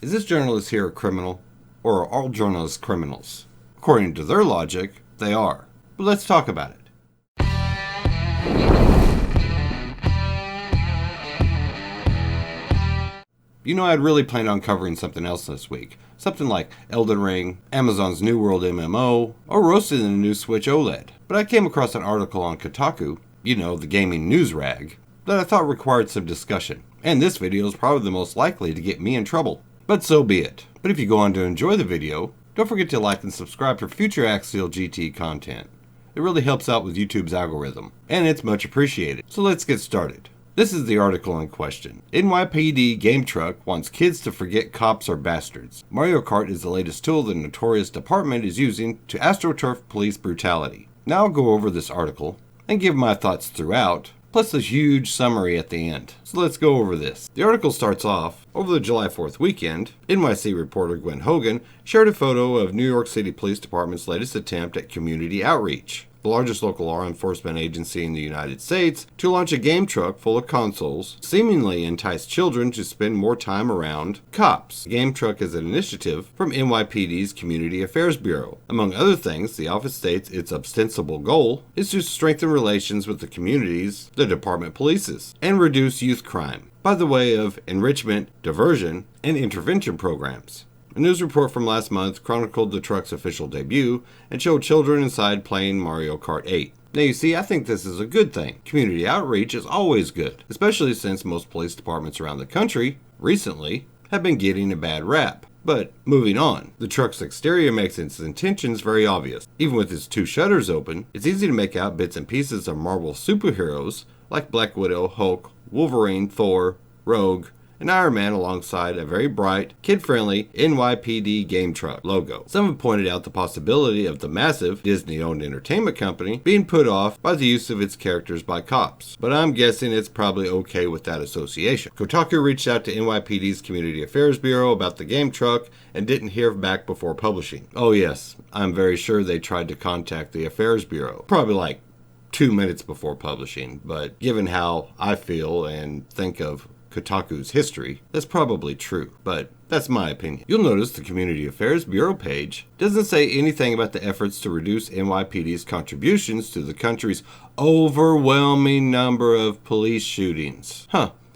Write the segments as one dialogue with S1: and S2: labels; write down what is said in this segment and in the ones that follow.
S1: Is this journalist here a criminal? Or are all journalists criminals? According to their logic, they are. But let's talk about it. You know, I'd really planned on covering something else this week. Something like Elden Ring, Amazon's New World MMO, or roasting the new Switch OLED. But I came across an article on Kotaku, you know, the gaming news rag, that I thought required some discussion. And this video is probably the most likely to get me in trouble. But so be it. But if you go on to enjoy the video, don't forget to like and subscribe for future Axial GT content. It really helps out with YouTube's algorithm, and it's much appreciated. So let's get started. This is the article in question. NYPD game truck wants kids to forget cops are bastards. Mario Kart is the latest tool the notorious department is using to astroturf police brutality. Now I'll go over this article and give my thoughts throughout, plus a huge summary at the end. So let's go over this. The article starts off, over the July 4th weekend, NYC reporter Gwen Hogan shared a photo of New York City Police Department's latest attempt at community outreach, the largest local law enforcement agency in the United States, to launch a game truck full of consoles, seemingly entice children to spend more time around cops. The game truck is an initiative from NYPD's Community Affairs Bureau. Among other things, the office states its ostensible goal is to strengthen relations with the communities the department polices and reduce youth crime by the way of enrichment, diversion, and intervention programs. A news report from last month chronicled the truck's official debut and showed children inside playing Mario Kart 8. Now you see, I think this is a good thing. Community outreach is always good, especially since most police departments around the country, recently, have been getting a bad rap. But moving on, the truck's exterior makes its intentions very obvious. Even with its two shutters open, it's easy to make out bits and pieces of Marvel superheroes like Black Widow, Hulk, Wolverine, Thor, Rogue, and Iron Man alongside a very bright, kid-friendly NYPD game truck logo. Some have pointed out the possibility of the massive Disney-owned entertainment company being put off by the use of its characters by cops, but I'm guessing it's probably okay with that association. Kotaku reached out to NYPD's Community Affairs Bureau about the game truck and didn't hear back before publishing. Oh yes, I'm very sure they tried to contact the Affairs Bureau, probably like 2 minutes before publishing, but given how I feel and think of Kotaku's history, that's probably true, but that's my opinion. You'll notice the Community Affairs Bureau page doesn't say anything about the efforts to reduce NYPD's contributions to the country's overwhelming number of police shootings.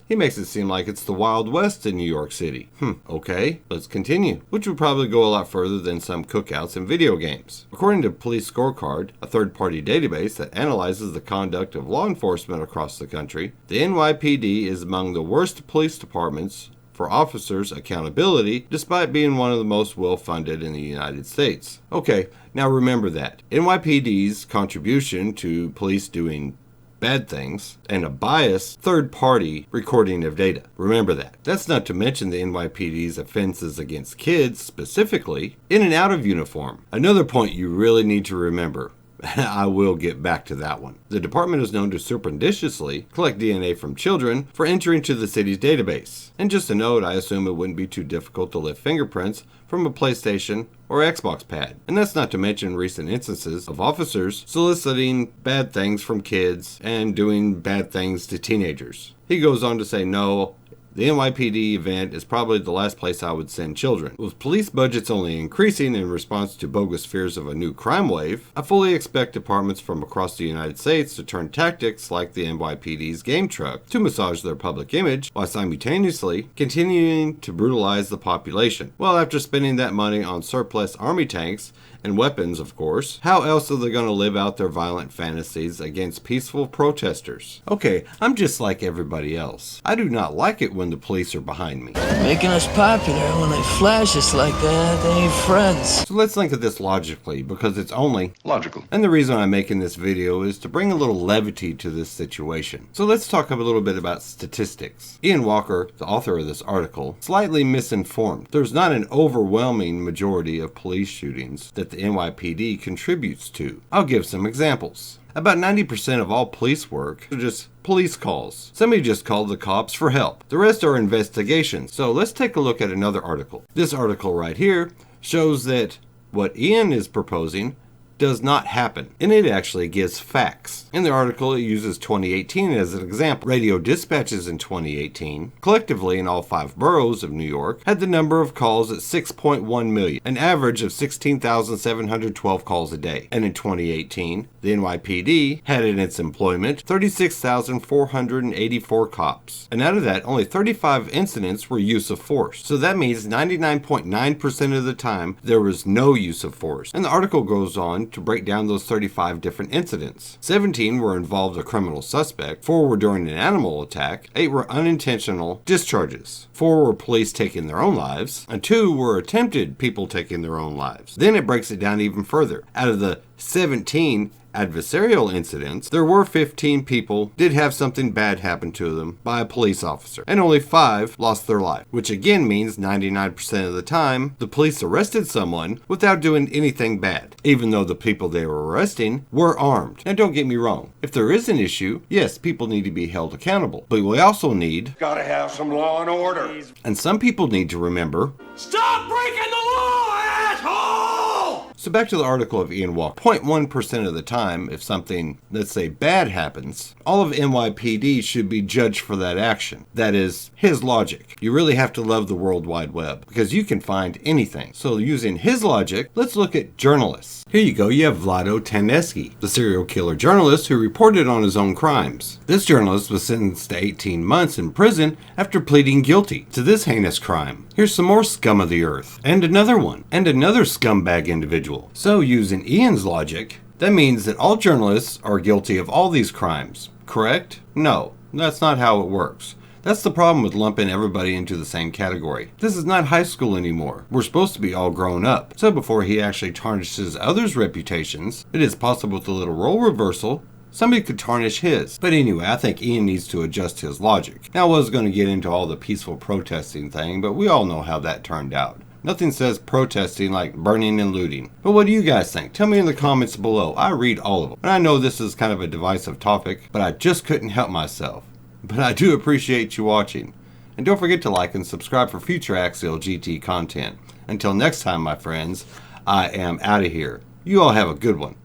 S1: He makes it seem like it's the Wild West in New York City. Okay, let's continue. Which would probably go a lot further than some cookouts in video games. According to Police Scorecard, a third-party database that analyzes the conduct of law enforcement across the country, the NYPD is among the worst police departments for officers' accountability, despite being one of the most well-funded in the United States. Okay, now remember that. NYPD's contribution to police doing bad things, and a biased third-party recording of data. Remember that. That's not to mention the NYPD's offenses against kids, specifically, in and out of uniform. Another point you really need to remember. I will get back to that one. The department is known to surreptitiously collect DNA from children for entry into the city's database. And just a note, I assume it wouldn't be too difficult to lift fingerprints from a PlayStation or Xbox pad. And that's not to mention recent instances of officers soliciting bad things from kids and doing bad things to teenagers. He goes on to say, no, the NYPD event is probably the last place I would send children. With police budgets only increasing in response to bogus fears of a new crime wave, I fully expect departments from across the United States to turn tactics like the NYPD's game truck to massage their public image while simultaneously continuing to brutalize the population. Well, after spending that money on surplus army tanks and weapons, of course, how else are they going to live out their violent fantasies against peaceful protesters? Okay, I'm just like everybody else. I do not like it when the police are behind me.
S2: Making us popular when they flash us like that, they ain't friends.
S1: So let's think of this logically, because it's only
S3: logical.
S1: And the reason I'm making this video is to bring a little levity to this situation. So let's talk a little bit about statistics. Ian Walker, the author of this article, slightly misinformed. There's not an overwhelming majority of police shootings that the NYPD contributes to. I'll give some examples. About 90% of all police work are just police calls. Somebody just called the cops for help. The rest are investigations. So let's take a look at another article. This article right here shows that what Ian is proposing does not happen, and it actually gives facts. In the article, it uses 2018 as an example. Radio dispatches in 2018, collectively in all 5 boroughs of New York, had the number of calls at 6.1 million, an average of 16,712 calls a day. And in 2018, the NYPD had in its employment 36,484 cops. And out of that, only 35 incidents were use of force. So that means 99.9% of the time, there was no use of force. And the article goes on to break down those 35 different incidents. 17 were involved a criminal suspect, 4 were during an animal attack, 8 were unintentional discharges, 4 were police taking their own lives, and 2 were attempted people taking their own lives. Then it breaks it down even further. Out of the 17 adversarial incidents, there were 15 people did have something bad happen to them by a police officer, and only 5 lost their life, which again means 99% of the time the police arrested someone without doing anything bad, even though the people they were arresting were armed. Now don't get me wrong, if there is an issue, yes, people need to be held accountable, but we also gotta have some law and order. And some people need to remember, stop breaking the law, asshole! So back to the article of Ian Walker. 0.1% of the time, if something, let's say, bad happens, all of NYPD should be judged for that action. That is his logic. You really have to love the World Wide Web, because you can find anything. So using his logic, let's look at journalists. Here you go, you have Vlado Tedeschi, the serial killer journalist who reported on his own crimes. This journalist was sentenced to 18 months in prison after pleading guilty to this heinous crime. Here's some more scum of the earth, and another one, and another scumbag individual. So using Ian's logic, that means that all journalists are guilty of all these crimes, correct? No, that's not how it works. That's the problem with lumping everybody into the same category. This is not high school anymore. We're supposed to be all grown up. So before he actually tarnishes others' reputations, it is possible with a little role reversal, somebody could tarnish his. But anyway, I think Ian needs to adjust his logic. Now I was going to get into all the peaceful protesting thing, but we all know how that turned out. Nothing says protesting like burning and looting. But what do you guys think? Tell me in the comments below. I read all of them. And I know this is kind of a divisive topic, but I just couldn't help myself. But I do appreciate you watching. And don't forget to like and subscribe for future Axial GT content. Until next time, my friends, I am out of here. You all have a good one.